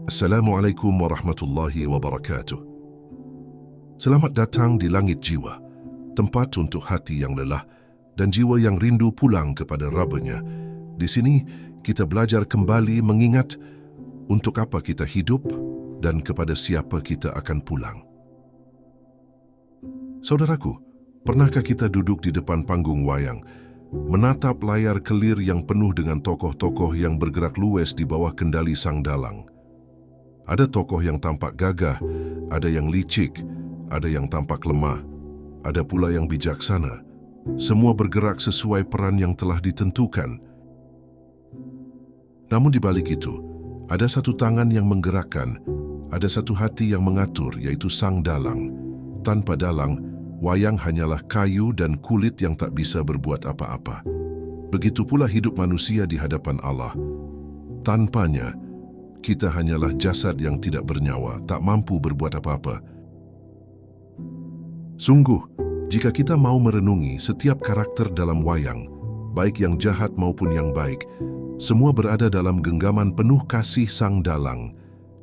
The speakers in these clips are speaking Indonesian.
Assalamualaikum warahmatullahi wabarakatuh. Selamat datang di Langit Jiwa, tempat untuk hati yang lelah dan jiwa yang rindu pulang kepada Rabb-Nya. Di sini kita belajar kembali mengingat untuk apa kita hidup dan kepada siapa kita akan pulang. Saudaraku, pernahkah kita duduk di depan panggung wayang, menatap layar kelir yang penuh dengan tokoh-tokoh yang bergerak luwes di bawah kendali sang dalang? Ada tokoh yang tampak gagah, ada yang licik, ada yang tampak lemah, ada pula yang bijaksana. Semua bergerak sesuai peran yang telah ditentukan. Namun di balik itu, ada satu tangan yang menggerakkan, ada satu hati yang mengatur, yaitu sang dalang. Tanpa dalang, wayang hanyalah kayu dan kulit yang tak bisa berbuat apa-apa. Begitu pula hidup manusia di hadapan Allah. Tanpanya, kita hanyalah jasad yang tidak bernyawa, tak mampu berbuat apa-apa. Sungguh, jika kita mau merenungi setiap karakter dalam wayang, baik yang jahat maupun yang baik, semua berada dalam genggaman penuh kasih sang dalang.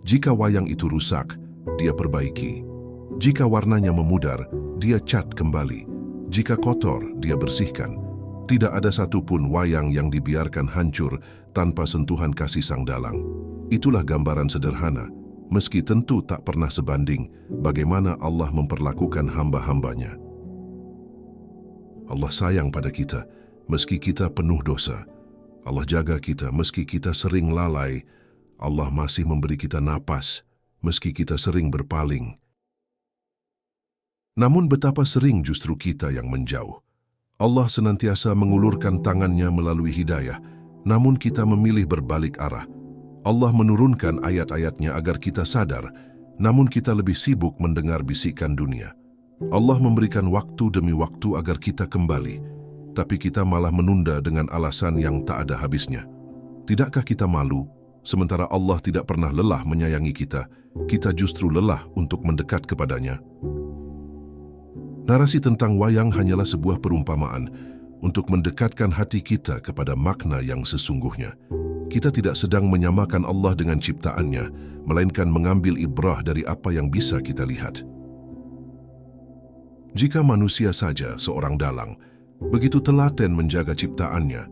Jika wayang itu rusak, dia perbaiki. Jika warnanya memudar, dia cat kembali. Jika kotor, dia bersihkan. Tidak ada satupun wayang yang dibiarkan hancur tanpa sentuhan kasih sang dalang. Itulah gambaran sederhana, meski tentu tak pernah sebanding bagaimana Allah memperlakukan hamba-hambanya. Allah sayang pada kita, meski kita penuh dosa. Allah jaga kita, meski kita sering lalai. Allah masih memberi kita napas, meski kita sering berpaling. Namun betapa sering justru kita yang menjauh. Allah senantiasa mengulurkan tangannya melalui hidayah, namun kita memilih berbalik arah. Allah menurunkan ayat-ayatnya agar kita sadar, namun kita lebih sibuk mendengar bisikan dunia. Allah memberikan waktu demi waktu agar kita kembali, tapi kita malah menunda dengan alasan yang tak ada habisnya. Tidakkah kita malu, sementara Allah tidak pernah lelah menyayangi kita justru lelah untuk mendekat kepadanya? Narasi tentang wayang hanyalah sebuah perumpamaan untuk mendekatkan hati kita kepada makna yang sesungguhnya. Kita tidak sedang menyamakan Allah dengan ciptaannya, melainkan mengambil ibrah dari apa yang bisa kita lihat. Jika manusia saja seorang dalang, begitu telaten menjaga ciptaannya,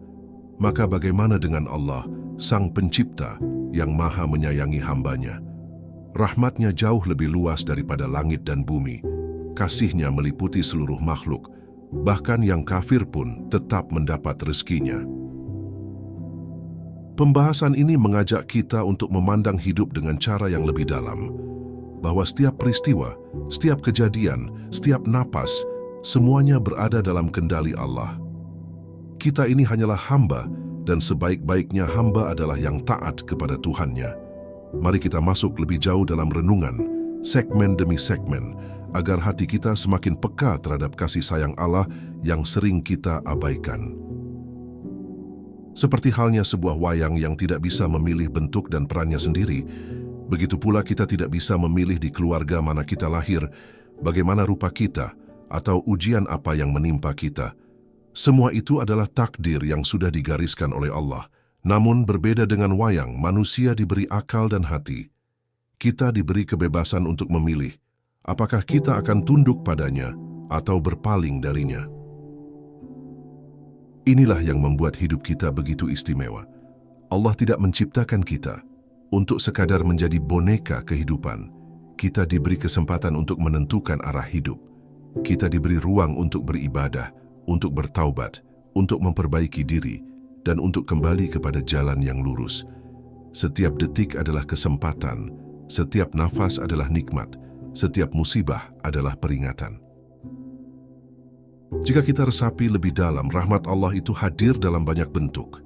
maka bagaimana dengan Allah, Sang Pencipta yang maha menyayangi hambanya? Rahmatnya jauh lebih luas daripada langit dan bumi. Kasihnya meliputi seluruh makhluk, bahkan yang kafir pun tetap mendapat rezekinya. Pembahasan ini mengajak kita untuk memandang hidup dengan cara yang lebih dalam, bahwa setiap peristiwa, setiap kejadian, setiap napas, semuanya berada dalam kendali Allah. Kita ini hanyalah hamba, dan sebaik-baiknya hamba adalah yang taat kepada Tuhannya. Mari kita masuk lebih jauh dalam renungan, segmen demi segmen, agar hati kita semakin peka terhadap kasih sayang Allah yang sering kita abaikan. Seperti halnya sebuah wayang yang tidak bisa memilih bentuk dan perannya sendiri, begitu pula kita tidak bisa memilih di keluarga mana kita lahir, bagaimana rupa kita, atau ujian apa yang menimpa kita. Semua itu adalah takdir yang sudah digariskan oleh Allah. Namun berbeda dengan wayang, manusia diberi akal dan hati. Kita diberi kebebasan untuk memilih, apakah kita akan tunduk padanya atau berpaling darinya. Inilah yang membuat hidup kita begitu istimewa. Allah tidak menciptakan kita untuk sekadar menjadi boneka kehidupan. Kita diberi kesempatan untuk menentukan arah hidup. Kita diberi ruang untuk beribadah, untuk bertaubat, untuk memperbaiki diri, dan untuk kembali kepada jalan yang lurus. Setiap detik adalah kesempatan, setiap nafas adalah nikmat, setiap musibah adalah peringatan. Jika kita resapi lebih dalam, rahmat Allah itu hadir dalam banyak bentuk.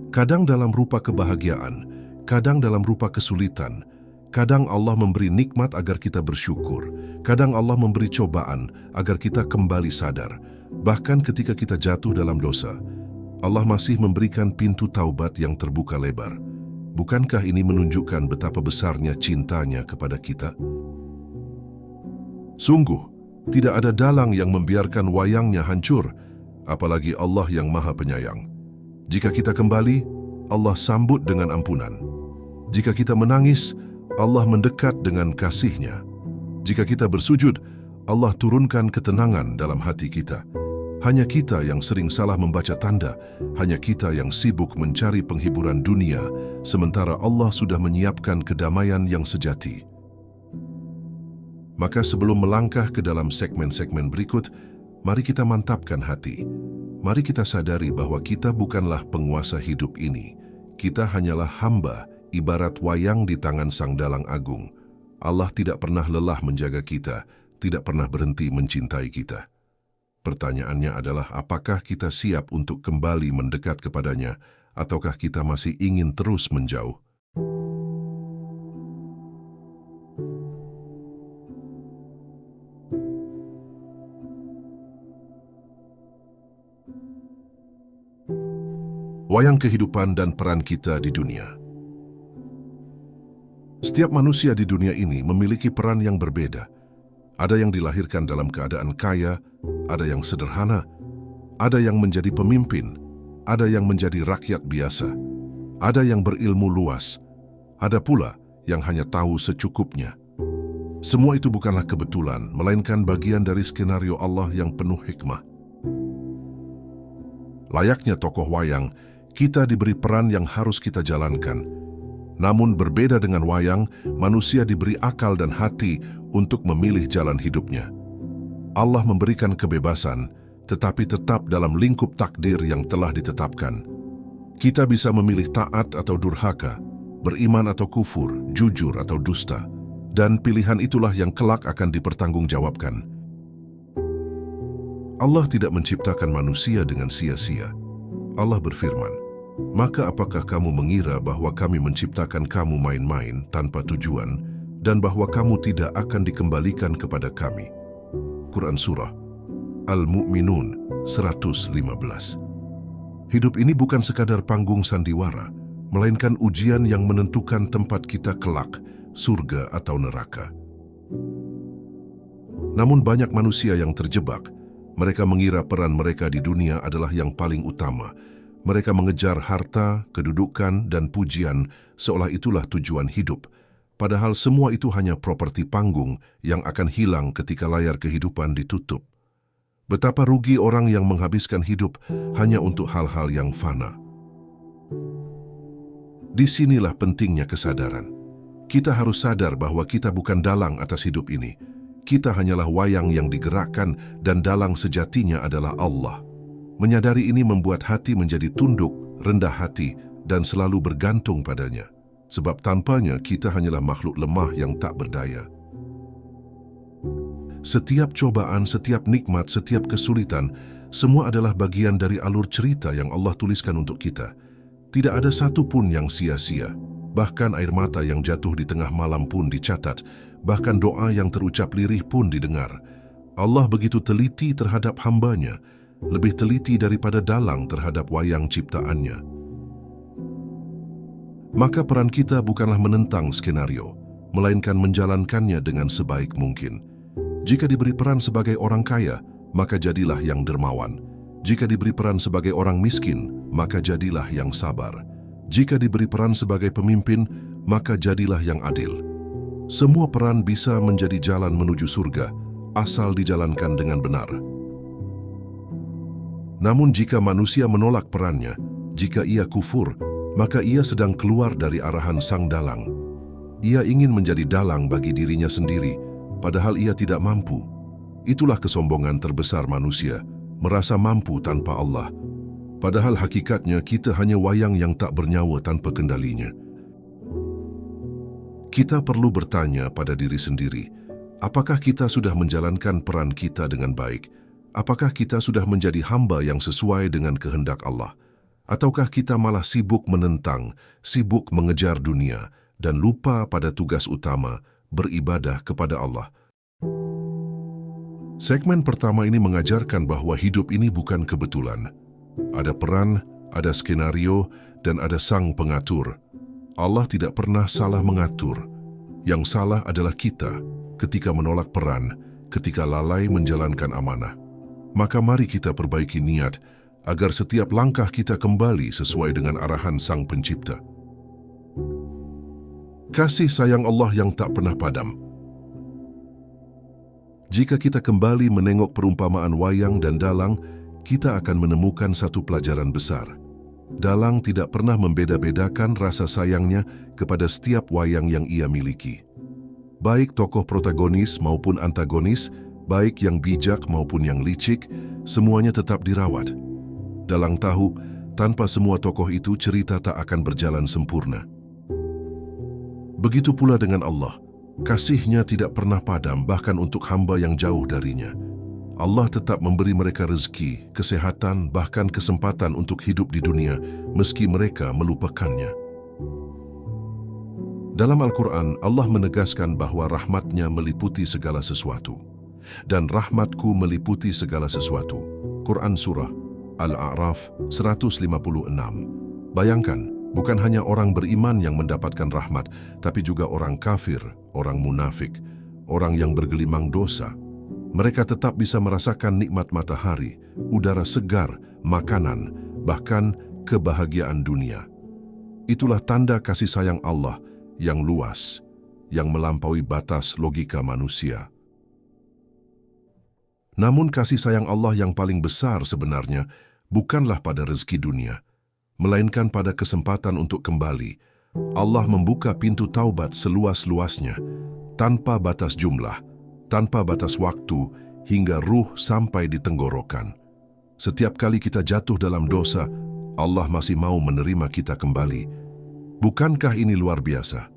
Kadang dalam rupa kebahagiaan, kadang dalam rupa kesulitan. Kadang Allah memberi nikmat agar kita bersyukur. Kadang Allah memberi cobaan agar kita kembali sadar. Bahkan ketika kita jatuh dalam dosa, Allah masih memberikan pintu taubat yang terbuka lebar. Bukankah ini menunjukkan betapa besarnya cintanya kepada kita? Sungguh, tidak ada dalang yang membiarkan wayangnya hancur, apalagi Allah yang Maha Penyayang. Jika kita kembali, Allah sambut dengan ampunan. Jika kita menangis, Allah mendekat dengan kasih-Nya. Jika kita bersujud, Allah turunkan ketenangan dalam hati kita. Hanya kita yang sering salah membaca tanda, hanya kita yang sibuk mencari penghiburan dunia, sementara Allah sudah menyiapkan kedamaian yang sejati. Maka sebelum melangkah ke dalam segmen-segmen berikut, mari kita mantapkan hati. Mari kita sadari bahwa kita bukanlah penguasa hidup ini. Kita hanyalah hamba, ibarat wayang di tangan Sang Dalang Agung. Allah tidak pernah lelah menjaga kita, tidak pernah berhenti mencintai kita. Pertanyaannya adalah apakah kita siap untuk kembali mendekat kepadanya, ataukah kita masih ingin terus menjauh? Wayang kehidupan dan peran kita di dunia. Setiap manusia di dunia ini memiliki peran yang berbeda. Ada yang dilahirkan dalam keadaan kaya, ada yang sederhana, ada yang menjadi pemimpin, ada yang menjadi rakyat biasa, ada yang berilmu luas, ada pula yang hanya tahu secukupnya. Semua itu bukanlah kebetulan, melainkan bagian dari skenario Allah yang penuh hikmah. Layaknya tokoh wayang, kita diberi peran yang harus kita jalankan. Namun berbeda dengan wayang, manusia diberi akal dan hati untuk memilih jalan hidupnya. Allah memberikan kebebasan, tetapi tetap dalam lingkup takdir yang telah ditetapkan. Kita bisa memilih taat atau durhaka, beriman atau kufur, jujur atau dusta, dan pilihan itulah yang kelak akan dipertanggungjawabkan. Allah tidak menciptakan manusia dengan sia-sia. Allah berfirman, "Maka apakah kamu mengira bahwa kami menciptakan kamu main-main tanpa tujuan dan bahwa kamu tidak akan dikembalikan kepada kami?" Quran Surah Al-Mu'minun 115. Hidup ini bukan sekadar panggung sandiwara, melainkan ujian yang menentukan tempat kita kelak, surga atau neraka. Namun banyak manusia yang terjebak. Mereka mengira peran mereka di dunia adalah yang paling utama. Mereka mengejar harta, kedudukan, dan pujian seolah itulah tujuan hidup. Padahal semua itu hanya properti panggung yang akan hilang ketika layar kehidupan ditutup. Betapa rugi orang yang menghabiskan hidup hanya untuk hal-hal yang fana. Disinilah pentingnya kesadaran. Kita harus sadar bahwa kita bukan dalang atas hidup ini. Kita hanyalah wayang yang digerakkan dan dalang sejatinya adalah Allah. Menyadari ini membuat hati menjadi tunduk, rendah hati, dan selalu bergantung padanya. Sebab tanpanya kita hanyalah makhluk lemah yang tak berdaya. Setiap cobaan, setiap nikmat, setiap kesulitan, semua adalah bagian dari alur cerita yang Allah tuliskan untuk kita. Tidak ada satu pun yang sia-sia. Bahkan air mata yang jatuh di tengah malam pun dicatat. Bahkan doa yang terucap lirih pun didengar. Allah begitu teliti terhadap hambanya, lebih teliti daripada dalang terhadap wayang ciptaannya. Maka peran kita bukanlah menentang skenario, melainkan menjalankannya dengan sebaik mungkin. Jika diberi peran sebagai orang kaya, maka jadilah yang dermawan. Jika diberi peran sebagai orang miskin, maka jadilah yang sabar. Jika diberi peran sebagai pemimpin, maka jadilah yang adil. Semua peran bisa menjadi jalan menuju surga, asal dijalankan dengan benar. Namun jika manusia menolak perannya, jika ia kufur, maka ia sedang keluar dari arahan Sang Dalang. Ia ingin menjadi dalang bagi dirinya sendiri, padahal ia tidak mampu. Itulah kesombongan terbesar manusia, merasa mampu tanpa Allah. Padahal hakikatnya kita hanya wayang yang tak bernyawa tanpa kendalinya. Kita perlu bertanya pada diri sendiri, apakah kita sudah menjalankan peran kita dengan baik? Apakah kita sudah menjadi hamba yang sesuai dengan kehendak Allah? Ataukah kita malah sibuk menentang, sibuk mengejar dunia, dan lupa pada tugas utama, beribadah kepada Allah? Segmen pertama ini mengajarkan bahwa hidup ini bukan kebetulan. Ada peran, ada skenario, dan ada Sang Pengatur. Allah tidak pernah salah mengatur. Yang salah adalah kita ketika menolak peran, ketika lalai menjalankan amanah. Maka mari kita perbaiki niat agar setiap langkah kita kembali sesuai dengan arahan Sang Pencipta. Kasih sayang Allah yang tak pernah padam. Jika kita kembali menengok perumpamaan wayang dan dalang, kita akan menemukan satu pelajaran besar. Dalang tidak pernah membeda-bedakan rasa sayangnya kepada setiap wayang yang ia miliki. Baik tokoh protagonis maupun antagonis, baik yang bijak maupun yang licik, semuanya tetap dirawat. Dalang tahu, tanpa semua tokoh itu cerita tak akan berjalan sempurna. Begitu pula dengan Allah. Kasih-Nya tidak pernah padam bahkan untuk hamba yang jauh darinya. Allah tetap memberi mereka rezeki, kesehatan, bahkan kesempatan untuk hidup di dunia meski mereka melupakannya. Dalam Al-Quran, Allah menegaskan bahwa rahmat-Nya meliputi segala sesuatu. Dan rahmatku meliputi segala sesuatu. Quran Surah Al-A'raf 156. Bayangkan, bukan hanya orang beriman yang mendapatkan rahmat, tapi juga orang kafir, orang munafik, orang yang bergelimang dosa. Mereka tetap bisa merasakan nikmat matahari, udara segar, makanan, bahkan kebahagiaan dunia. Itulah tanda kasih sayang Allah yang luas, yang melampaui batas logika manusia. Namun kasih sayang Allah yang paling besar sebenarnya bukanlah pada rezeki dunia, melainkan pada kesempatan untuk kembali. Allah membuka pintu taubat seluas-luasnya, tanpa batas jumlah, tanpa batas waktu, hingga ruh sampai di tenggorokan. Setiap kali kita jatuh dalam dosa, Allah masih mau menerima kita kembali. Bukankah ini luar biasa?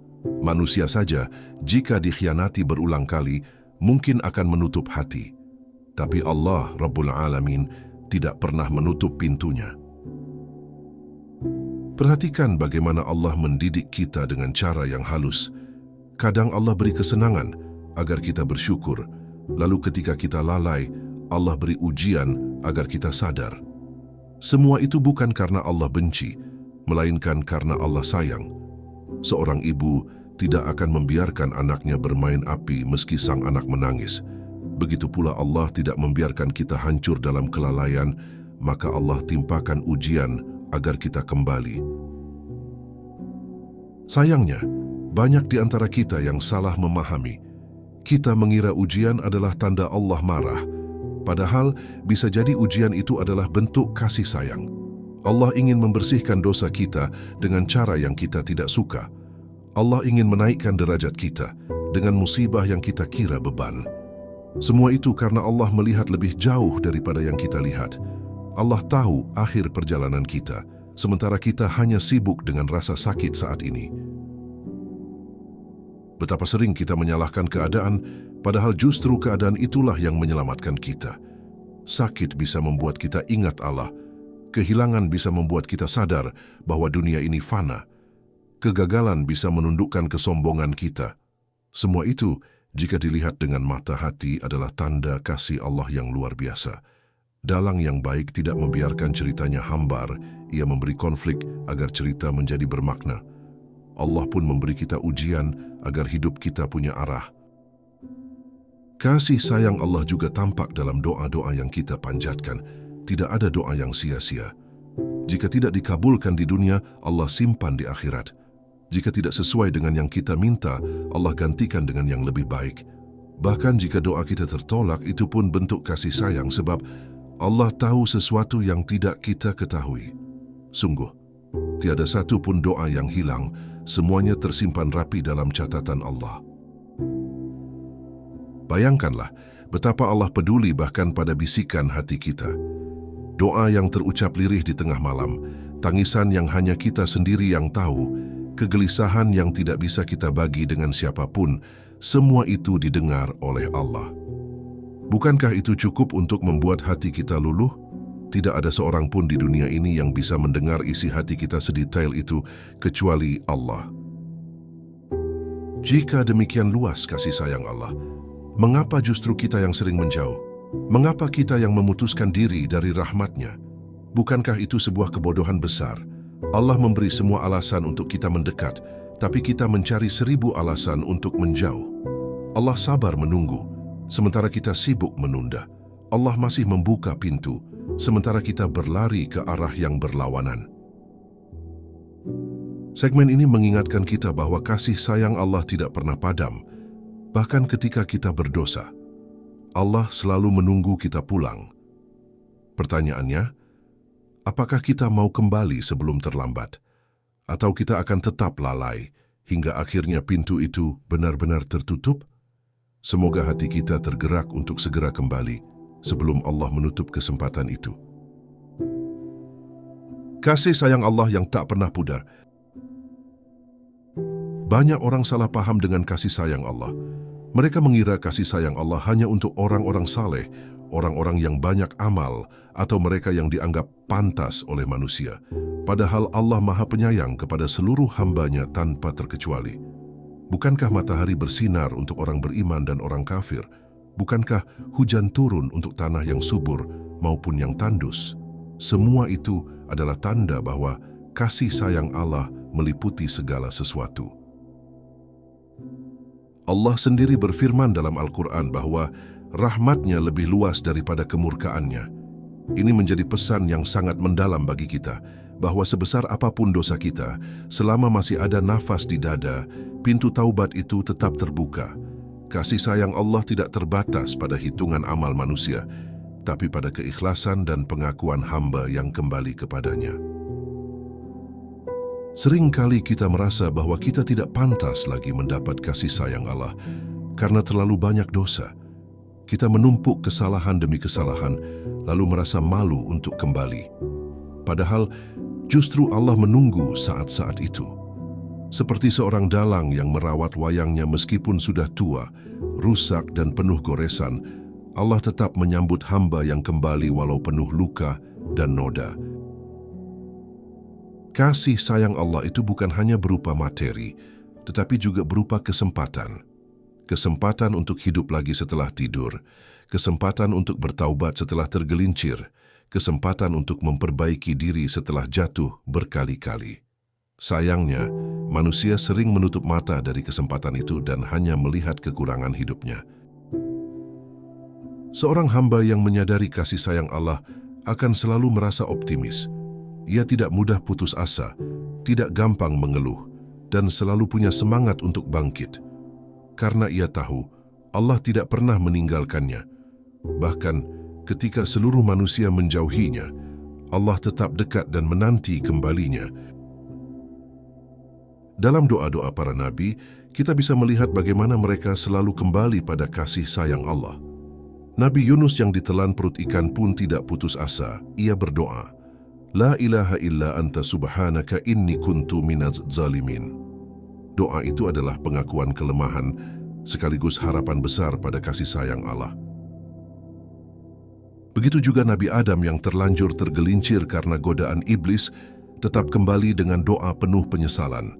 Manusia saja, jika dikhianati berulang kali, mungkin akan menutup hati. Tapi Allah, Rabbul Alamin, tidak pernah menutup pintunya. Perhatikan bagaimana Allah mendidik kita dengan cara yang halus. Kadang Allah beri kesenangan agar kita bersyukur, lalu ketika kita lalai, Allah beri ujian agar kita sadar. Semua itu bukan karena Allah benci, melainkan karena Allah sayang. Seorang ibu tidak akan membiarkan anaknya bermain api meski sang anak menangis. Begitu pula Allah tidak membiarkan kita hancur dalam kelalaian, maka Allah timpakan ujian agar kita kembali. Sayangnya, banyak di antara kita yang salah memahami. Kita mengira ujian adalah tanda Allah marah, padahal bisa jadi ujian itu adalah bentuk kasih sayang. Allah ingin membersihkan dosa kita dengan cara yang kita tidak suka. Allah ingin menaikkan derajat kita dengan musibah yang kita kira beban. Semua itu karena Allah melihat lebih jauh daripada yang kita lihat. Allah tahu akhir perjalanan kita, sementara kita hanya sibuk dengan rasa sakit saat ini. Betapa sering kita menyalahkan keadaan, padahal justru keadaan itulah yang menyelamatkan kita. Sakit bisa membuat kita ingat Allah. Kehilangan bisa membuat kita sadar bahwa dunia ini fana. Kegagalan bisa menundukkan kesombongan kita. Semua itu, jika dilihat dengan mata hati, adalah tanda kasih Allah yang luar biasa. Dalang yang baik tidak membiarkan ceritanya hambar, ia memberi konflik agar cerita menjadi bermakna. Allah pun memberi kita ujian agar hidup kita punya arah. Kasih sayang Allah juga tampak dalam doa-doa yang kita panjatkan. Tidak ada doa yang sia-sia. Jika tidak dikabulkan di dunia, Allah simpan di akhirat. Jika tidak sesuai dengan yang kita minta, Allah gantikan dengan yang lebih baik. Bahkan jika doa kita tertolak, itu pun bentuk kasih sayang sebab Allah tahu sesuatu yang tidak kita ketahui. Sungguh, tiada satu pun doa yang hilang, semuanya tersimpan rapi dalam catatan Allah. Bayangkanlah betapa Allah peduli bahkan pada bisikan hati kita. Doa yang terucap lirih di tengah malam, tangisan yang hanya kita sendiri yang tahu, kegelisahan yang tidak bisa kita bagi dengan siapapun, semua itu didengar oleh Allah. Bukankah itu cukup untuk membuat hati kita luluh? Tidak ada seorang pun di dunia ini yang bisa mendengar isi hati kita sedetail itu, kecuali Allah. Jika demikian luas kasih sayang Allah, mengapa justru kita yang sering menjauh? Mengapa kita yang memutuskan diri dari rahmat-Nya? Bukankah itu sebuah kebodohan besar? Allah memberi semua alasan untuk kita mendekat, tapi kita mencari 1000 alasan untuk menjauh. Allah sabar menunggu, sementara kita sibuk menunda. Allah masih membuka pintu, sementara kita berlari ke arah yang berlawanan. Segmen ini mengingatkan kita bahwa kasih sayang Allah tidak pernah padam, bahkan ketika kita berdosa. Allah selalu menunggu kita pulang. Pertanyaannya, apakah kita mau kembali sebelum terlambat? Atau kita akan tetap lalai hingga akhirnya pintu itu benar-benar tertutup? Semoga hati kita tergerak untuk segera kembali sebelum Allah menutup kesempatan itu. Kasih sayang Allah yang tak pernah pudar. Banyak orang salah paham dengan kasih sayang Allah. Mereka mengira kasih sayang Allah hanya untuk orang-orang saleh, orang-orang yang banyak amal, atau mereka yang dianggap pantas oleh manusia. Padahal Allah Maha Penyayang kepada seluruh hamba-Nya tanpa terkecuali. Bukankah matahari bersinar untuk orang beriman dan orang kafir? Bukankah hujan turun untuk tanah yang subur maupun yang tandus? Semua itu adalah tanda bahwa kasih sayang Allah meliputi segala sesuatu. Allah sendiri berfirman dalam Al-Quran bahwa rahmat-Nya lebih luas daripada kemurkaan-Nya. Ini menjadi pesan yang sangat mendalam bagi kita, bahwa sebesar apapun dosa kita, selama masih ada nafas di dada, pintu taubat itu tetap terbuka. Kasih sayang Allah tidak terbatas pada hitungan amal manusia, tapi pada keikhlasan dan pengakuan hamba yang kembali kepadanya. Seringkali kita merasa bahwa kita tidak pantas lagi mendapat kasih sayang Allah karena terlalu banyak dosa. Kita menumpuk kesalahan demi kesalahan, lalu merasa malu untuk kembali. Padahal justru Allah menunggu saat-saat itu. Seperti seorang dalang yang merawat wayangnya meskipun sudah tua, rusak dan penuh goresan, Allah tetap menyambut hamba yang kembali walau penuh luka dan noda. Kasih sayang Allah itu bukan hanya berupa materi, tetapi juga berupa kesempatan. Kesempatan untuk hidup lagi setelah tidur, kesempatan untuk bertaubat setelah tergelincir, kesempatan untuk memperbaiki diri setelah jatuh berkali-kali. Sayangnya, manusia sering menutup mata dari kesempatan itu dan hanya melihat kekurangan hidupnya. Seorang hamba yang menyadari kasih sayang Allah akan selalu merasa optimis. Ia tidak mudah putus asa, tidak gampang mengeluh, dan selalu punya semangat untuk bangkit. Karena ia tahu, Allah tidak pernah meninggalkannya. Bahkan ketika seluruh manusia menjauhinya, Allah tetap dekat dan menanti kembalinya. Dalam doa-doa para nabi, kita bisa melihat bagaimana mereka selalu kembali pada kasih sayang Allah. Nabi Yunus yang ditelan perut ikan pun tidak putus asa. Ia berdoa, La ilaha illa anta subhanaka inni kuntu minaz zalimin. Doa itu adalah pengakuan kelemahan sekaligus harapan besar pada kasih sayang Allah. Begitu juga Nabi Adam yang terlanjur tergelincir karena godaan iblis tetap kembali dengan doa penuh penyesalan.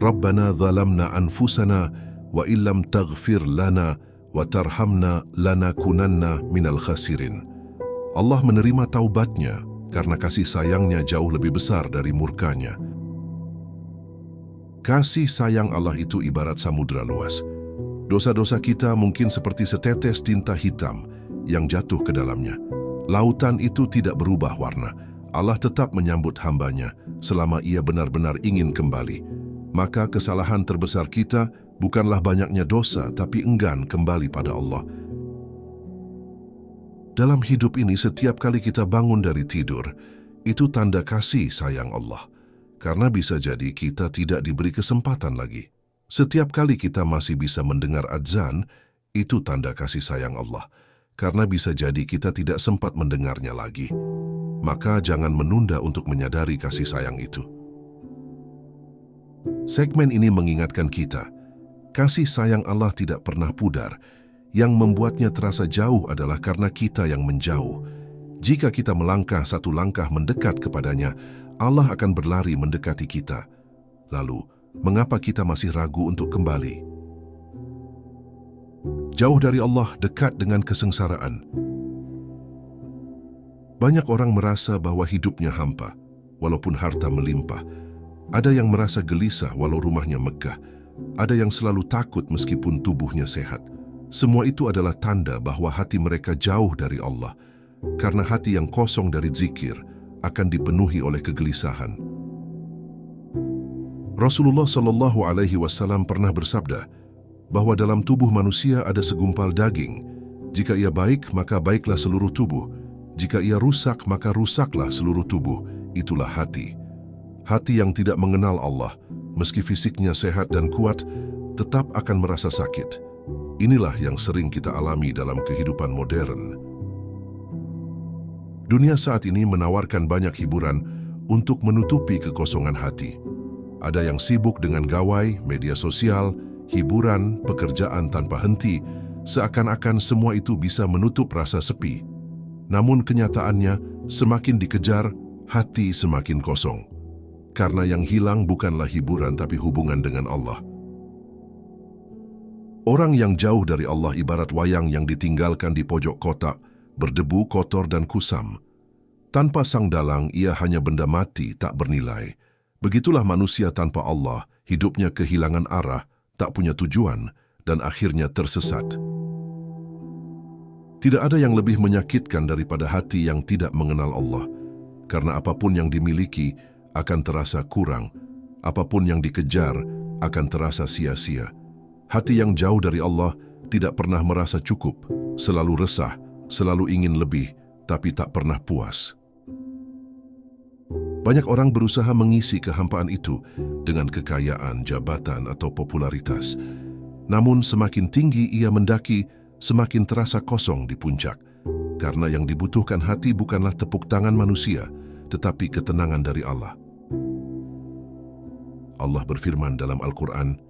Rabbana zalamna anfusana wa illam taghfir lana wa tarhamna lanakunanna minal khasirin. Allah menerima taubatnya karena kasih sayangnya jauh lebih besar dari murkanya. Kasih sayang Allah itu ibarat samudra luas. Dosa-dosa kita mungkin seperti setetes tinta hitam yang jatuh ke dalamnya. Lautan itu tidak berubah warna. Allah tetap menyambut hamba-Nya selama ia benar-benar ingin kembali. Maka kesalahan terbesar kita bukanlah banyaknya dosa, tapi enggan kembali pada Allah. Dalam hidup ini, setiap kali kita bangun dari tidur, itu tanda kasih sayang Allah. Karena bisa jadi kita tidak diberi kesempatan lagi. Setiap kali kita masih bisa mendengar adzan, itu tanda kasih sayang Allah. Karena bisa jadi kita tidak sempat mendengarnya lagi. Maka jangan menunda untuk menyadari kasih sayang itu. Segmen ini mengingatkan kita, kasih sayang Allah tidak pernah pudar. Yang membuatnya terasa jauh adalah karena kita yang menjauh. Jika kita melangkah satu langkah mendekat kepadanya, Allah akan berlari mendekati kita. Lalu, mengapa kita masih ragu untuk kembali? Jauh dari Allah, dekat dengan kesengsaraan. Banyak orang merasa bahwa hidupnya hampa, walaupun harta melimpah. Ada yang merasa gelisah walau rumahnya megah. Ada yang selalu takut meskipun tubuhnya sehat. Semua itu adalah tanda bahwa hati mereka jauh dari Allah, karena hati yang kosong dari zikir akan dipenuhi oleh kegelisahan. Rasulullah Shallallahu Alaihi Wasallam pernah bersabda bahwa dalam tubuh manusia ada segumpal daging. Jika ia baik, maka baiklah seluruh tubuh. Jika ia rusak, maka rusaklah seluruh tubuh. Itulah hati. Hati yang tidak mengenal Allah, meski fisiknya sehat dan kuat, tetap akan merasa sakit. Inilah yang sering kita alami dalam kehidupan modern. Dunia saat ini menawarkan banyak hiburan untuk menutupi kekosongan hati. Ada yang sibuk dengan gawai, media sosial, hiburan, pekerjaan tanpa henti, seakan-akan semua itu bisa menutup rasa sepi. Namun kenyataannya, semakin dikejar, hati semakin kosong. Karena yang hilang bukanlah hiburan tapi hubungan dengan Allah. Orang yang jauh dari Allah ibarat wayang yang ditinggalkan di pojok kotak, berdebu, kotor dan kusam. Tanpa sang dalang, ia hanya benda mati, tak bernilai. Begitulah manusia tanpa Allah, hidupnya kehilangan arah, tak punya tujuan, dan akhirnya tersesat. Tidak ada yang lebih menyakitkan daripada hati yang tidak mengenal Allah, karena apapun yang dimiliki akan terasa kurang, apapun yang dikejar akan terasa sia-sia. Hati yang jauh dari Allah tidak pernah merasa cukup, selalu resah, selalu ingin lebih, tapi tak pernah puas. Banyak orang berusaha mengisi kehampaan itu dengan kekayaan, jabatan, atau popularitas. Namun semakin tinggi ia mendaki, semakin terasa kosong di puncak. Karena yang dibutuhkan hati bukanlah tepuk tangan manusia, tetapi ketenangan dari Allah. Allah berfirman dalam Al-Quran,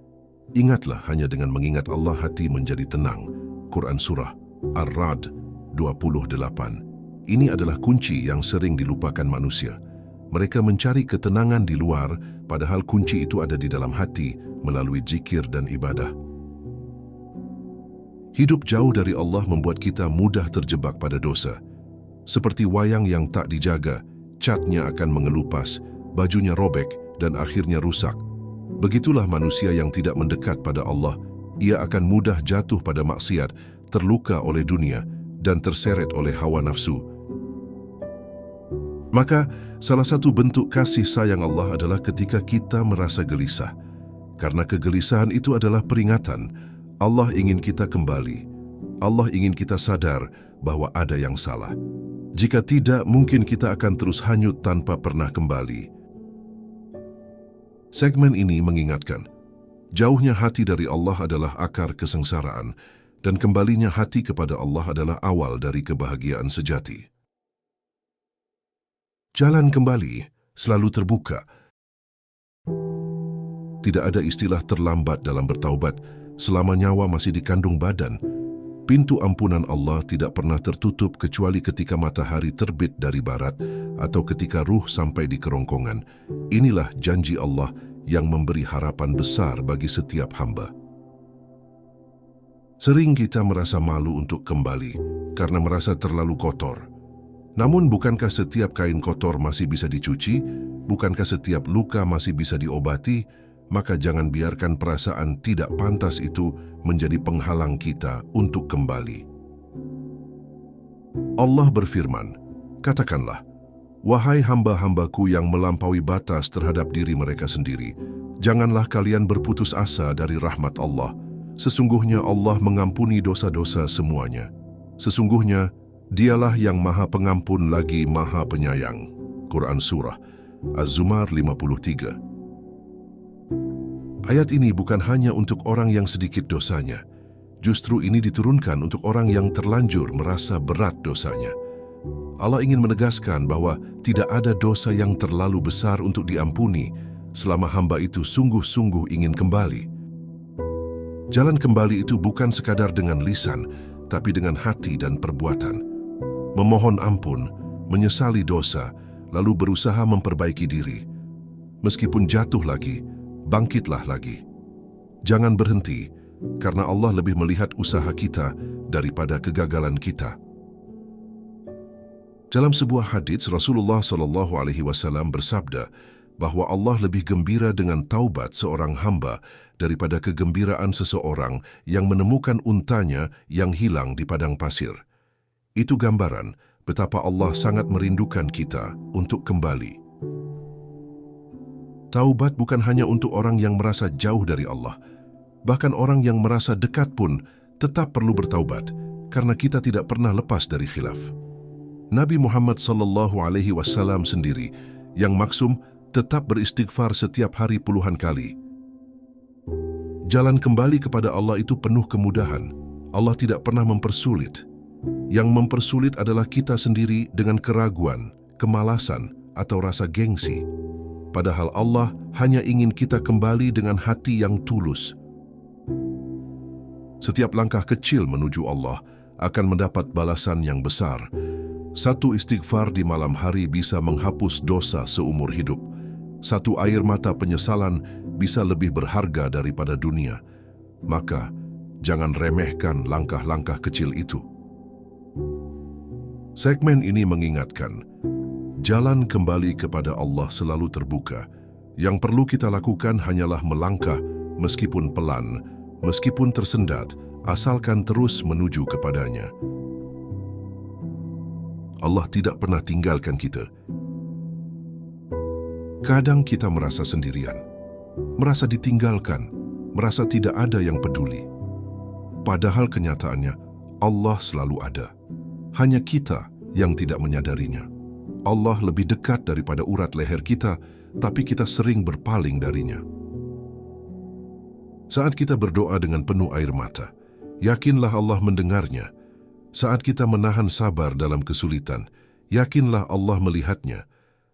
"Ingatlah hanya dengan mengingat Allah hati menjadi tenang." Quran Surah Ar-Ra'd 28. Ini adalah kunci yang sering dilupakan manusia. Mereka mencari ketenangan di luar, padahal kunci itu ada di dalam hati melalui zikir dan ibadah. Hidup jauh dari Allah membuat kita mudah terjebak pada dosa. Seperti wayang yang tak dijaga, catnya akan mengelupas, bajunya robek, dan akhirnya rusak. Begitulah manusia yang tidak mendekat pada Allah. Ia akan mudah jatuh pada maksiat, terluka oleh dunia, dan terseret oleh hawa nafsu. Maka, salah satu bentuk kasih sayang Allah adalah ketika kita merasa gelisah. Karena kegelisahan itu adalah peringatan. Allah ingin kita kembali. Allah ingin kita sadar bahwa ada yang salah. Jika tidak, mungkin kita akan terus hanyut tanpa pernah kembali. Segmen ini mengingatkan, jauhnya hati dari Allah adalah akar kesengsaraan, dan kembalinya hati kepada Allah adalah awal dari kebahagiaan sejati. Jalan kembali selalu terbuka. Tidak ada istilah terlambat dalam bertaubat selama nyawa masih dikandung badan. Pintu ampunan Allah tidak pernah tertutup kecuali ketika matahari terbit dari barat atau ketika ruh sampai di kerongkongan. Inilah janji Allah yang memberi harapan besar bagi setiap hamba. Sering kita merasa malu untuk kembali karena merasa terlalu kotor. Namun bukankah setiap kain kotor masih bisa dicuci? Bukankah setiap luka masih bisa diobati? Maka jangan biarkan perasaan tidak pantas itu menjadi penghalang kita untuk kembali. Allah berfirman, "Katakanlah, wahai hamba-hambaku yang melampaui batas terhadap diri mereka sendiri, janganlah kalian berputus asa dari rahmat Allah. Sesungguhnya Allah mengampuni dosa-dosa semuanya. Sesungguhnya Dialah yang Maha Pengampun lagi Maha Penyayang." Quran Surah Az-Zumar 53. Ayat ini bukan hanya untuk orang yang sedikit dosanya. Justru ini diturunkan untuk orang yang terlanjur merasa berat dosanya. Allah ingin menegaskan bahwa tidak ada dosa yang terlalu besar untuk diampuni selama hamba itu sungguh-sungguh ingin kembali. Jalan kembali itu bukan sekadar dengan lisan, tapi dengan hati dan perbuatan. Memohon ampun, menyesali dosa, lalu berusaha memperbaiki diri. Meskipun jatuh lagi, bangkitlah lagi. Jangan berhenti, karena Allah lebih melihat usaha kita daripada kegagalan kita. Dalam sebuah hadits, Rasulullah SAW bersabda bahwa Allah lebih gembira dengan taubat seorang hamba daripada kegembiraan seseorang yang menemukan untanya yang hilang di padang pasir. Itu gambaran betapa Allah sangat merindukan kita untuk kembali. Taubat bukan hanya untuk orang yang merasa jauh dari Allah. Bahkan orang yang merasa dekat pun tetap perlu bertaubat, karena kita tidak pernah lepas dari khilaf. Nabi Muhammad SAW sendiri yang maksum tetap beristighfar setiap hari puluhan kali. Jalan kembali kepada Allah itu penuh kemudahan. Allah tidak pernah mempersulit. Yang mempersulit adalah kita sendiri dengan keraguan, kemalasan, atau rasa gengsi. Padahal Allah hanya ingin kita kembali dengan hati yang tulus. Setiap langkah kecil menuju Allah akan mendapat balasan yang besar. Satu istighfar di malam hari bisa menghapus dosa seumur hidup. Satu air mata penyesalan bisa lebih berharga daripada dunia. Maka, jangan remehkan langkah-langkah kecil itu. Segmen ini mengingatkan, jalan kembali kepada Allah selalu terbuka. Yang perlu kita lakukan hanyalah melangkah, meskipun pelan, meskipun tersendat, asalkan terus menuju kepadanya. Allah tidak pernah tinggalkan kita. Kadang kita merasa sendirian, merasa ditinggalkan, merasa tidak ada yang peduli. Padahal kenyataannya, Allah selalu ada. Hanya kita yang tidak menyadarinya. Allah lebih dekat daripada urat leher kita, tapi kita sering berpaling darinya. Saat kita berdoa dengan penuh air mata, yakinlah Allah mendengarnya. Saat kita menahan sabar dalam kesulitan, yakinlah Allah melihatnya.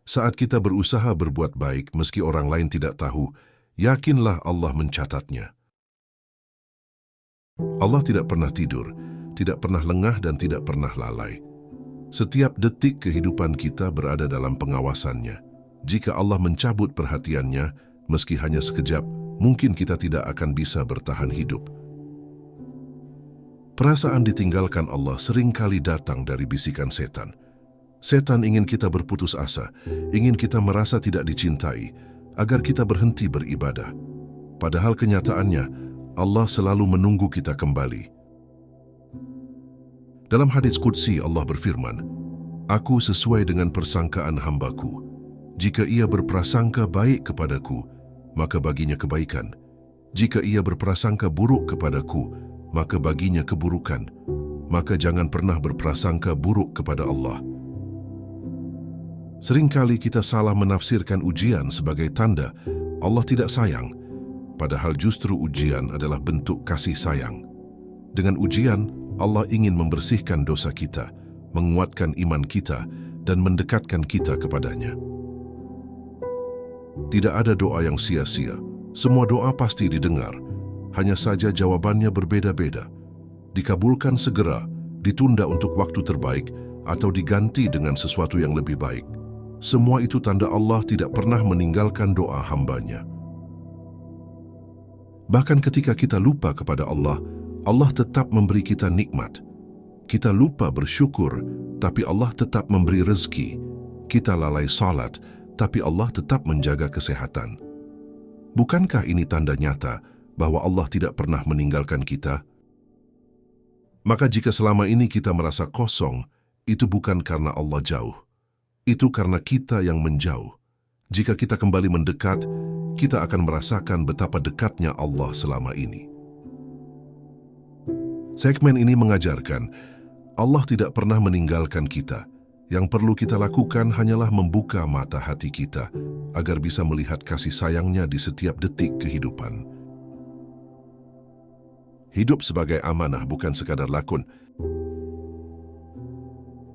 Saat kita berusaha berbuat baik meski orang lain tidak tahu, yakinlah Allah mencatatnya. Allah tidak pernah tidur, tidak pernah lengah dan tidak pernah lalai. Setiap detik kehidupan kita berada dalam pengawasannya. Jika Allah mencabut perhatiannya, meski hanya sekejap, mungkin kita tidak akan bisa bertahan hidup. Perasaan ditinggalkan Allah seringkali datang dari bisikan setan. Setan ingin kita berputus asa, ingin kita merasa tidak dicintai, agar kita berhenti beribadah. Padahal kenyataannya, Allah selalu menunggu kita kembali. Dalam hadits qudsi Allah berfirman, "Aku sesuai dengan persangkaan hambaku. Jika ia berprasangka baik kepadaku, maka baginya kebaikan. Jika ia berprasangka buruk kepadaku, maka baginya keburukan. Maka jangan pernah berprasangka buruk kepada Allah." Seringkali kita salah menafsirkan ujian sebagai tanda Allah tidak sayang, padahal justru ujian adalah bentuk kasih sayang. Dengan ujian, Allah ingin membersihkan dosa kita, menguatkan iman kita, dan mendekatkan kita kepadanya. Tidak ada doa yang sia-sia. Semua doa pasti didengar. Hanya saja jawabannya berbeda-beda. Dikabulkan segera, ditunda untuk waktu terbaik, atau diganti dengan sesuatu yang lebih baik. Semua itu tanda Allah tidak pernah meninggalkan doa hambanya. Bahkan ketika kita lupa kepada Allah, Allah tetap memberi kita nikmat. Kita lupa bersyukur, tapi Allah tetap memberi rezeki. Kita lalai salat, tapi Allah tetap menjaga kesehatan. Bukankah ini tanda nyata bahwa Allah tidak pernah meninggalkan kita? Maka jika selama ini kita merasa kosong, itu bukan karena Allah jauh. Itu karena kita yang menjauh. Jika kita kembali mendekat, kita akan merasakan betapa dekatnya Allah selama ini. Segmen ini mengajarkan, Allah tidak pernah meninggalkan kita. Yang perlu kita lakukan hanyalah membuka mata hati kita, agar bisa melihat kasih sayangnya di setiap detik kehidupan. Hidup sebagai amanah bukan sekadar lakon.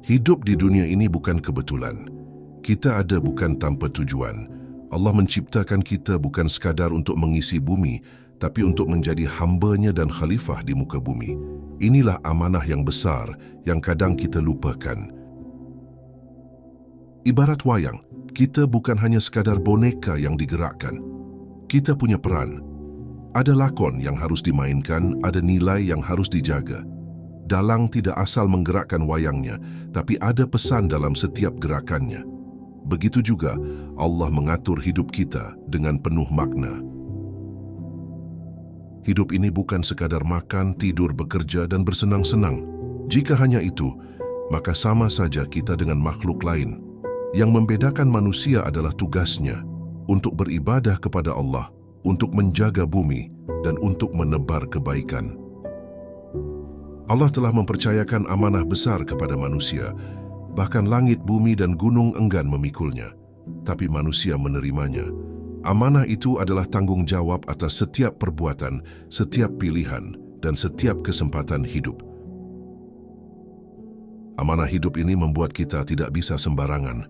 Hidup di dunia ini bukan kebetulan. Kita ada bukan tanpa tujuan. Allah menciptakan kita bukan sekadar untuk mengisi bumi, tapi untuk menjadi hamba-Nya dan khalifah di muka bumi. Inilah amanah yang besar yang kadang kita lupakan. Ibarat wayang, kita bukan hanya sekadar boneka yang digerakkan. Kita punya peran. Ada lakon yang harus dimainkan, ada nilai yang harus dijaga. Dalang tidak asal menggerakkan wayangnya, tapi ada pesan dalam setiap gerakannya. Begitu juga Allah mengatur hidup kita dengan penuh makna. Hidup ini bukan sekadar makan, tidur, bekerja, dan bersenang-senang. Jika hanya itu, maka sama saja kita dengan makhluk lain. Yang membedakan manusia adalah tugasnya. untuk beribadah kepada Allah, untuk menjaga bumi, dan untuk menebar kebaikan. Allah telah mempercayakan amanah besar kepada manusia, bahkan langit, bumi, dan gunung enggan memikulnya, tapi manusia menerimanya. Amanah itu adalah tanggung jawab atas setiap perbuatan, setiap pilihan, dan setiap kesempatan hidup. Amanah hidup ini membuat kita tidak bisa sembarangan.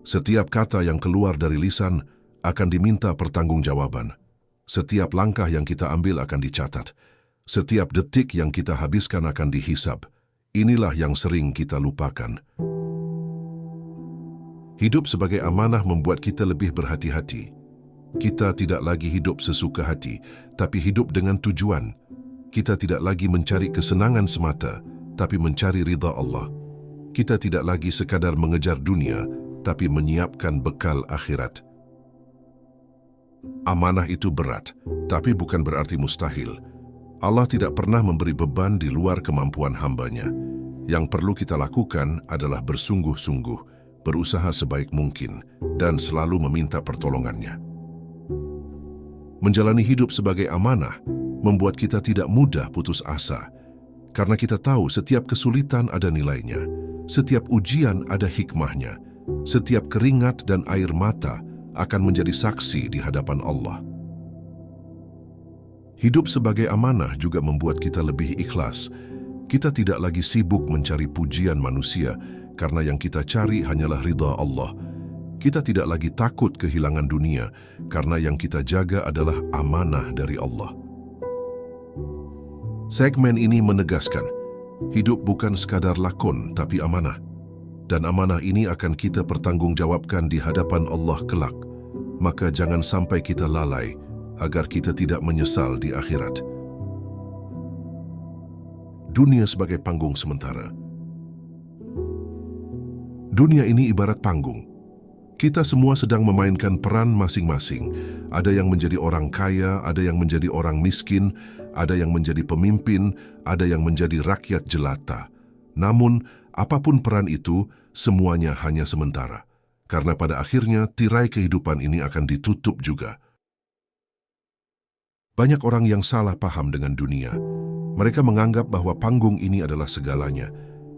Setiap kata yang keluar dari lisan akan diminta pertanggungjawaban. Setiap langkah yang kita ambil akan dicatat. Setiap detik yang kita habiskan akan dihisab. Inilah yang sering kita lupakan. Hidup sebagai amanah membuat kita lebih berhati-hati. Kita tidak lagi hidup sesuka hati, tapi hidup dengan tujuan. Kita tidak lagi mencari kesenangan semata, tapi mencari ridha Allah. Kita tidak lagi sekadar mengejar dunia, tapi menyiapkan bekal akhirat. Amanah itu berat, tapi bukan berarti mustahil. Allah tidak pernah memberi beban di luar kemampuan hamba-Nya. Yang perlu kita lakukan adalah bersungguh-sungguh, berusaha sebaik mungkin, dan selalu meminta pertolongan-Nya. Menjalani hidup sebagai amanah membuat kita tidak mudah putus asa, karena kita tahu setiap kesulitan ada nilainya, setiap ujian ada hikmahnya, setiap keringat dan air mata akan menjadi saksi di hadapan Allah. Hidup sebagai amanah juga membuat kita lebih ikhlas. Kita tidak lagi sibuk mencari pujian manusia, karena yang kita cari hanyalah ridha Allah. Kita tidak lagi takut kehilangan dunia, karena yang kita jaga adalah amanah dari Allah. Segmen ini menegaskan, hidup bukan sekadar lakon, tapi amanah. Dan amanah ini akan kita pertanggungjawabkan di hadapan Allah kelak. Maka jangan sampai kita lalai, agar kita tidak menyesal di akhirat. Dunia sebagai panggung sementara. Dunia ini ibarat panggung. Kita semua sedang memainkan peran masing-masing. Ada yang menjadi orang kaya, ada yang menjadi orang miskin, ada yang menjadi pemimpin, ada yang menjadi rakyat jelata. Namun, apapun peran itu, semuanya hanya sementara. Karena pada akhirnya tirai kehidupan ini akan ditutup juga. Banyak orang yang salah paham dengan dunia. Mereka menganggap bahwa panggung ini adalah segalanya.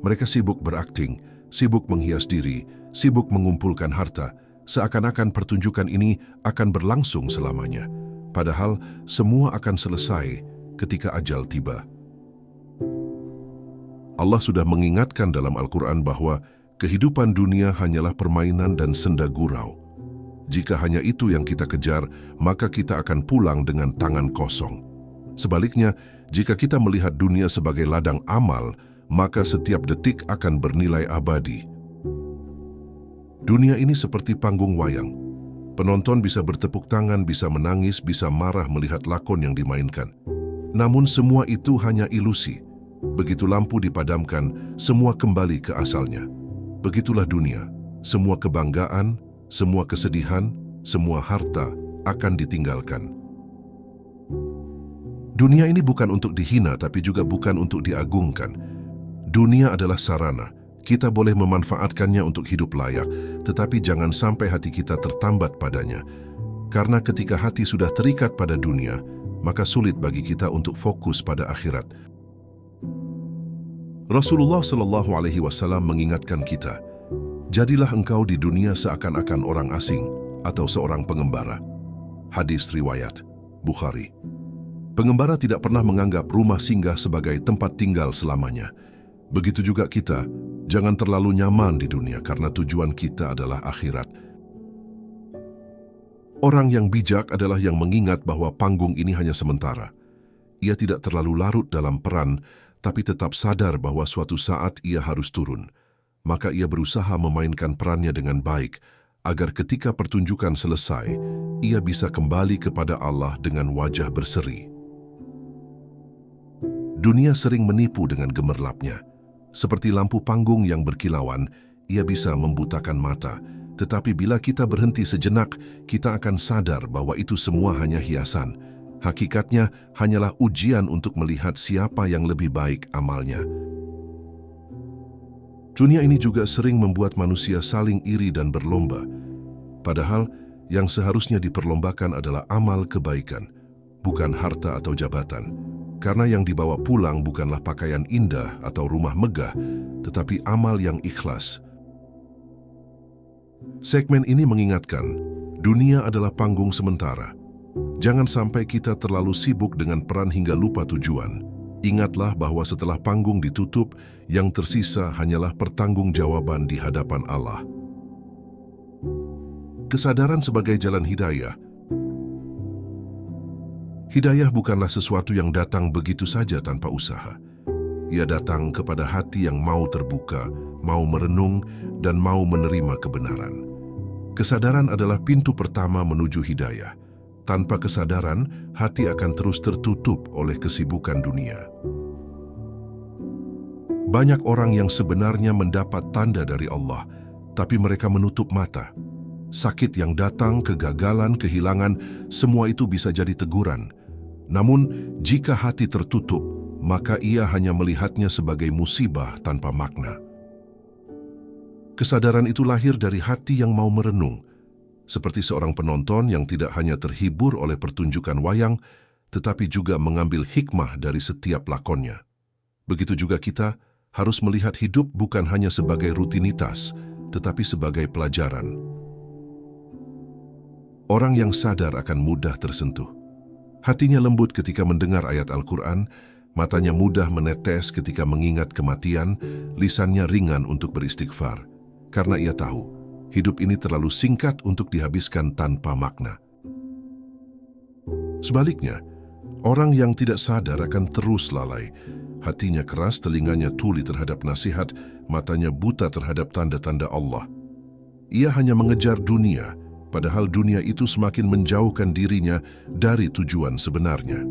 Mereka sibuk berakting, sibuk menghias diri, sibuk mengumpulkan harta, seakan-akan pertunjukan ini akan berlangsung selamanya. Padahal semua akan selesai ketika ajal tiba. Allah sudah mengingatkan dalam Al-Quran bahwa kehidupan dunia hanyalah permainan dan senda gurau. Jika hanya itu yang kita kejar, maka kita akan pulang dengan tangan kosong. Sebaliknya, jika kita melihat dunia sebagai ladang amal, maka setiap detik akan bernilai abadi. Dunia ini seperti panggung wayang. Penonton bisa bertepuk tangan, bisa menangis, bisa marah melihat lakon yang dimainkan. Namun semua itu hanya ilusi. Begitu lampu dipadamkan, semua kembali ke asalnya. Begitulah dunia. Semua kebanggaan, semua kesedihan, semua harta akan ditinggalkan. Dunia ini bukan untuk dihina, tapi juga bukan untuk diagungkan. Dunia adalah sarana. Kita boleh memanfaatkannya untuk hidup layak, tetapi jangan sampai hati kita tertambat padanya. Karena ketika hati sudah terikat pada dunia, maka sulit bagi kita untuk fokus pada akhirat. Rasulullah SAW mengingatkan kita, jadilah engkau di dunia seakan-akan orang asing atau seorang pengembara. Hadis riwayat Bukhari. Pengembara tidak pernah menganggap rumah singgah sebagai tempat tinggal selamanya. Begitu juga kita, jangan terlalu nyaman di dunia karena tujuan kita adalah akhirat. Orang yang bijak adalah yang mengingat bahwa panggung ini hanya sementara. Ia tidak terlalu larut dalam peran, tapi tetap sadar bahwa suatu saat ia harus turun. Maka ia berusaha memainkan perannya dengan baik, agar ketika pertunjukan selesai, ia bisa kembali kepada Allah dengan wajah berseri. Dunia sering menipu dengan gemerlapnya. Seperti lampu panggung yang berkilauan, ia bisa membutakan mata. Tetapi bila kita berhenti sejenak, kita akan sadar bahwa itu semua hanya hiasan. Hakikatnya hanyalah ujian untuk melihat siapa yang lebih baik amalnya. Dunia ini juga sering membuat manusia saling iri dan berlomba. Padahal, Yang seharusnya diperlombakan adalah amal kebaikan, bukan harta atau jabatan. Karena yang dibawa pulang bukanlah pakaian indah atau rumah megah, tetapi amal yang ikhlas. Segmen ini mengingatkan, dunia adalah panggung sementara. Jangan sampai kita terlalu sibuk dengan peran hingga lupa tujuan. Ingatlah bahwa setelah panggung ditutup, yang tersisa hanyalah pertanggungjawaban di hadapan Allah. Kesadaran sebagai jalan hidayah. Hidayah bukanlah sesuatu yang datang begitu saja tanpa usaha. Ia datang kepada hati yang mau terbuka, mau merenung, dan mau menerima kebenaran. Kesadaran adalah pintu pertama menuju hidayah. Tanpa kesadaran, hati akan terus tertutup oleh kesibukan dunia. Banyak orang yang sebenarnya mendapat tanda dari Allah, tapi mereka menutup mata. Sakit yang datang, kegagalan, kehilangan, semua itu bisa jadi teguran. Namun, jika hati tertutup, maka ia hanya melihatnya sebagai musibah tanpa makna. Kesadaran itu lahir dari hati yang mau merenung, seperti seorang penonton yang tidak hanya terhibur oleh pertunjukan wayang, tetapi juga mengambil hikmah dari setiap lakonnya. Begitu juga kita harus melihat hidup bukan hanya sebagai rutinitas, tetapi sebagai pelajaran. Orang yang sadar akan mudah tersentuh. Hatinya lembut ketika mendengar ayat Al-Quran, matanya mudah menetes ketika mengingat kematian, lisannya ringan untuk beristighfar, karena ia tahu, hidup ini terlalu singkat untuk dihabiskan tanpa makna. Sebaliknya, orang yang tidak sadar akan terus lalai. Hatinya keras, telinganya tuli terhadap nasihat, matanya buta terhadap tanda-tanda Allah. Ia hanya mengejar dunia, padahal dunia itu semakin menjauhkan dirinya dari tujuan sebenarnya.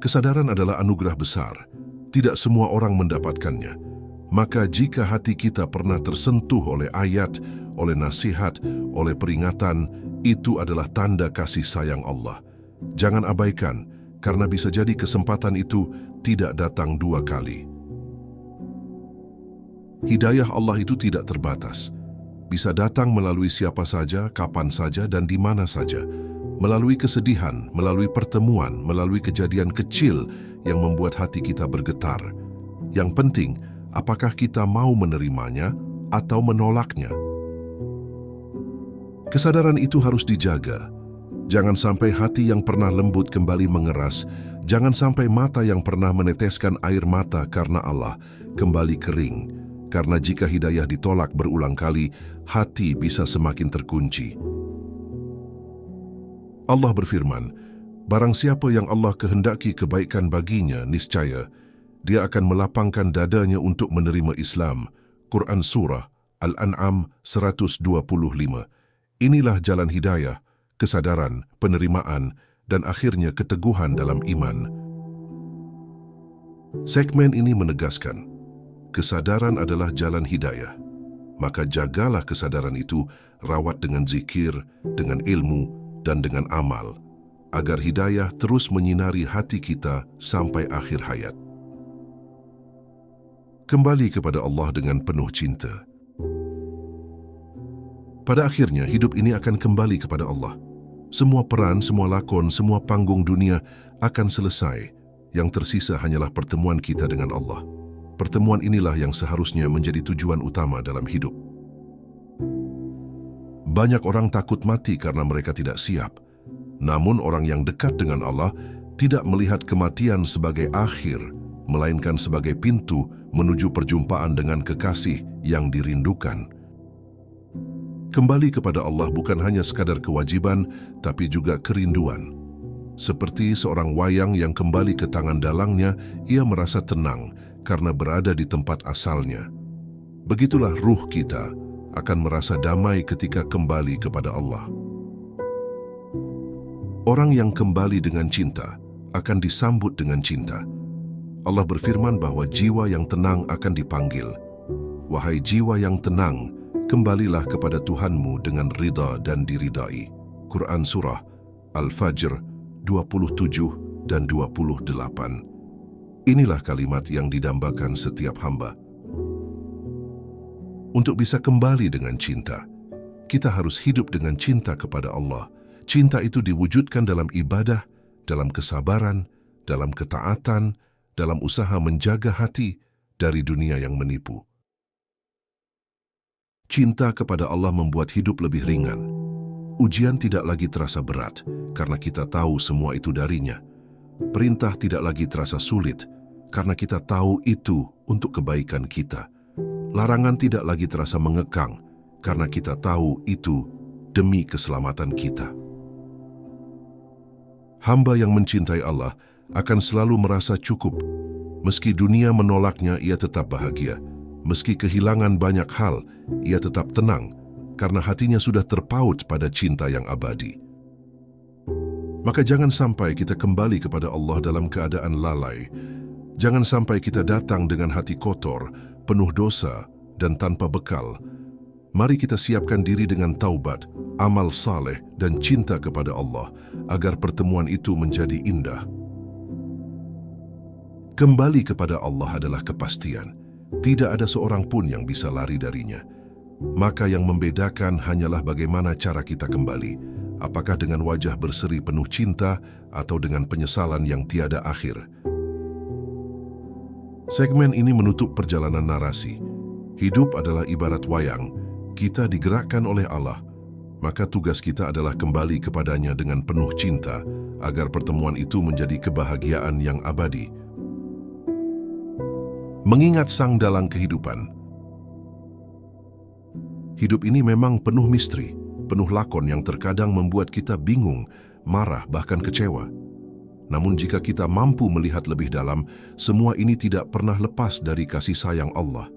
Kesadaran adalah anugerah besar. Tidak semua orang mendapatkannya. Maka jika hati kita pernah tersentuh oleh ayat, oleh nasihat, oleh peringatan, itu adalah tanda kasih sayang Allah. Jangan abaikan, karena bisa jadi kesempatan itu tidak datang dua kali. Hidayah Allah itu tidak terbatas. Bisa datang melalui siapa saja, kapan saja, dan di mana saja. Melalui kesedihan, melalui pertemuan, melalui kejadian kecil yang membuat hati kita bergetar. Yang penting, apakah kita mau menerimanya atau menolaknya? Kesadaran itu harus dijaga. Jangan sampai hati yang pernah lembut kembali mengeras. Jangan sampai mata yang pernah meneteskan air mata karena Allah kembali kering. Karena jika hidayah ditolak berulang kali, hati bisa semakin terkunci. Allah berfirman, barang siapa yang Allah kehendaki kebaikan baginya, niscaya dia akan melapangkan dadanya untuk menerima Islam. Quran Surah Al-An'am 125. Inilah jalan hidayah, kesadaran, penerimaan, dan akhirnya keteguhan dalam iman. Segmen ini menegaskan, kesadaran adalah jalan hidayah. Maka jagalah kesadaran itu, rawat dengan zikir, dengan ilmu, dan dengan amal, agar hidayah terus menyinari hati kita sampai akhir hayat. Kembali kepada Allah dengan penuh cinta. Pada akhirnya, hidup ini akan kembali kepada Allah. Semua peran, semua lakon, semua panggung dunia akan selesai. Yang tersisa hanyalah pertemuan kita dengan Allah. Pertemuan inilah yang seharusnya menjadi tujuan utama dalam hidup. Banyak orang takut mati karena mereka tidak siap. Namun orang yang dekat dengan Allah tidak melihat kematian sebagai akhir, melainkan sebagai pintu menuju perjumpaan dengan kekasih yang dirindukan. Kembali kepada Allah bukan hanya sekadar kewajiban, tapi juga kerinduan. Seperti seorang wayang yang kembali ke tangan dalangnya, ia merasa tenang karena berada di tempat asalnya. Begitulah ruh kita akan merasa damai ketika kembali kepada Allah. Orang yang kembali dengan cinta akan disambut dengan cinta. Allah berfirman bahwa jiwa yang tenang akan dipanggil. Wahai jiwa yang tenang, kembalilah kepada Tuhanmu dengan ridha dan diridai. Quran Surah Al-Fajr 27 dan 28. Inilah kalimat yang didambakan setiap hamba. Untuk bisa kembali dengan cinta, kita harus hidup dengan cinta kepada Allah. Cinta itu diwujudkan dalam ibadah, dalam kesabaran, dalam ketaatan, dalam usaha menjaga hati dari dunia yang menipu. Cinta kepada Allah membuat hidup lebih ringan. Ujian tidak lagi terasa berat karena kita tahu semua itu darinya. Perintah tidak lagi terasa sulit karena kita tahu itu untuk kebaikan kita. Larangan tidak lagi terasa mengekang karena kita tahu itu demi keselamatan kita. Hamba yang mencintai Allah akan selalu merasa cukup. Meski dunia menolaknya, ia tetap bahagia. Meski kehilangan banyak hal, ia tetap tenang karena hatinya sudah terpaut pada cinta yang abadi. Maka jangan sampai kita kembali kepada Allah dalam keadaan lalai. Jangan sampai kita datang dengan hati kotor, penuh dosa, dan tanpa bekal. Mari kita siapkan diri dengan taubat, amal saleh, dan cinta kepada Allah, agar pertemuan itu menjadi indah. Kembali kepada Allah adalah kepastian. Tidak ada seorang pun yang bisa lari darinya. Maka yang membedakan hanyalah bagaimana cara kita kembali. Apakah dengan wajah berseri penuh cinta atau dengan penyesalan yang tiada akhir. Segmen ini menutup perjalanan narasi. Hidup adalah ibarat wayang. Kita digerakkan oleh Allah, maka tugas kita adalah kembali kepadanya dengan penuh cinta, agar pertemuan itu menjadi kebahagiaan yang abadi. Mengingat sang dalang kehidupan. Hidup ini memang penuh misteri, penuh lakon yang terkadang membuat kita bingung, marah, bahkan kecewa. Namun jika kita mampu melihat lebih dalam, semua ini tidak pernah lepas dari kasih sayang Allah.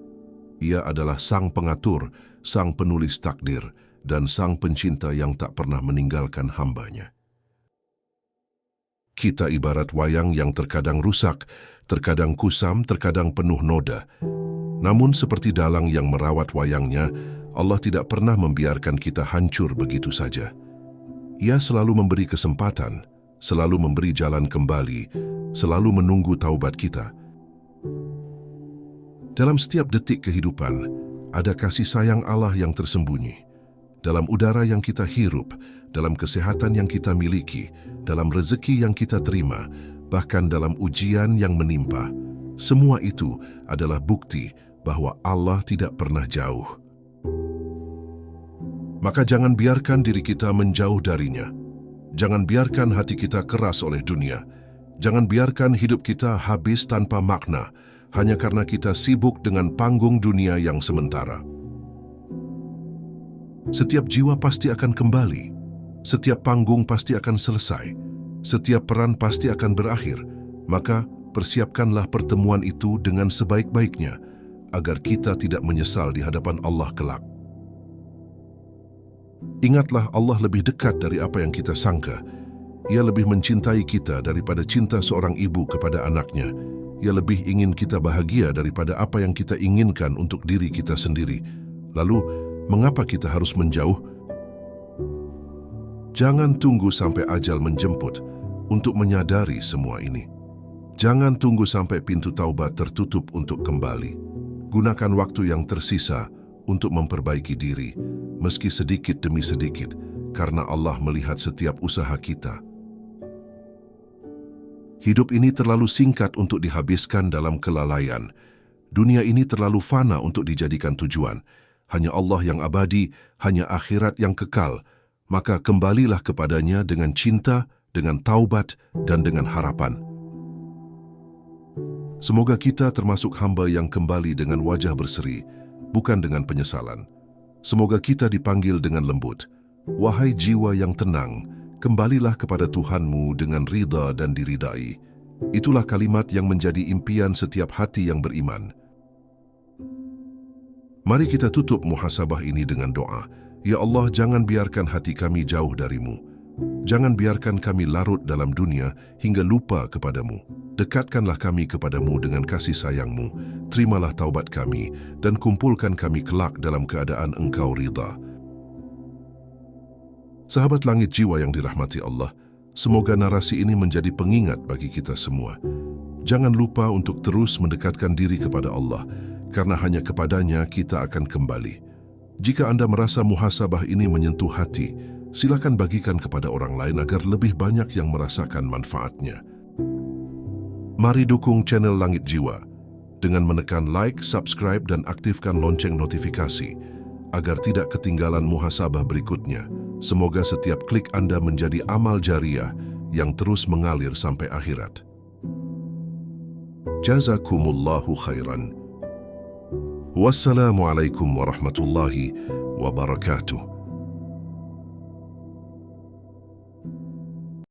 Ia adalah sang pengatur, sang penulis takdir, dan sang pencinta yang tak pernah meninggalkan hambanya. Kita ibarat wayang yang terkadang rusak, terkadang kusam, terkadang penuh noda. Namun seperti dalang yang merawat wayangnya, Allah tidak pernah membiarkan kita hancur begitu saja. Ia selalu memberi kesempatan, selalu memberi jalan kembali, selalu menunggu taubat kita. Dalam setiap detik kehidupan, ada kasih sayang Allah yang tersembunyi. Dalam udara yang kita hirup, dalam kesehatan yang kita miliki, dalam rezeki yang kita terima, bahkan dalam ujian yang menimpa. Semua itu adalah bukti bahwa Allah tidak pernah jauh. Maka jangan biarkan diri kita menjauh darinya. Jangan biarkan hati kita keras oleh dunia. Jangan biarkan hidup kita habis tanpa makna, hanya karena kita sibuk dengan panggung dunia yang sementara. Setiap jiwa pasti akan kembali. Setiap panggung pasti akan selesai. Setiap peran pasti akan berakhir. Maka persiapkanlah pertemuan itu dengan sebaik-baiknya, agar kita tidak menyesal di hadapan Allah kelak. Ingatlah, Allah lebih dekat dari apa yang kita sangka. Ia lebih mencintai kita daripada cinta seorang ibu kepada anaknya. Ia lebih ingin kita bahagia daripada apa yang kita inginkan untuk diri kita sendiri. Lalu, mengapa kita harus menjauh? Jangan tunggu sampai ajal menjemput untuk menyadari semua ini. Jangan tunggu sampai pintu taubat tertutup untuk kembali. Gunakan waktu yang tersisa untuk memperbaiki diri, meski sedikit demi sedikit, karena Allah melihat setiap usaha kita. Hidup ini terlalu singkat untuk dihabiskan dalam kelalaian. Dunia ini terlalu fana untuk dijadikan tujuan. Hanya Allah yang abadi, hanya akhirat yang kekal. Maka kembalilah kepadanya dengan cinta, dengan taubat, dan dengan harapan. Semoga kita termasuk hamba yang kembali dengan wajah berseri, bukan dengan penyesalan. Semoga kita dipanggil dengan lembut. Wahai jiwa yang tenang, kembalilah kepada Tuhanmu dengan ridha dan diridai. Itulah kalimat yang menjadi impian setiap hati yang beriman. Mari kita tutup muhasabah ini dengan doa. Ya Allah, jangan biarkan hati kami jauh darimu. Jangan biarkan kami larut dalam dunia hingga lupa kepadamu. Dekatkanlah kami kepadamu dengan kasih sayangmu. Terimalah taubat kami dan kumpulkan kami kelak dalam keadaan Engkau ridha. Sahabat langit jiwa yang dirahmati Allah, semoga narasi ini menjadi pengingat bagi kita semua. Jangan lupa untuk terus mendekatkan diri kepada Allah, karena hanya kepadanya kita akan kembali. Jika Anda merasa muhasabah ini menyentuh hati, silakan bagikan kepada orang lain agar lebih banyak yang merasakan manfaatnya. Mari dukung channel Langit Jiwa dengan menekan like, subscribe, dan aktifkan lonceng notifikasi agar tidak ketinggalan muhasabah berikutnya. Semoga setiap klik Anda menjadi amal jariah yang terus mengalir sampai akhirat. Jazakumullahu khairan. Wassalamualaikum warahmatullahi wabarakatuh.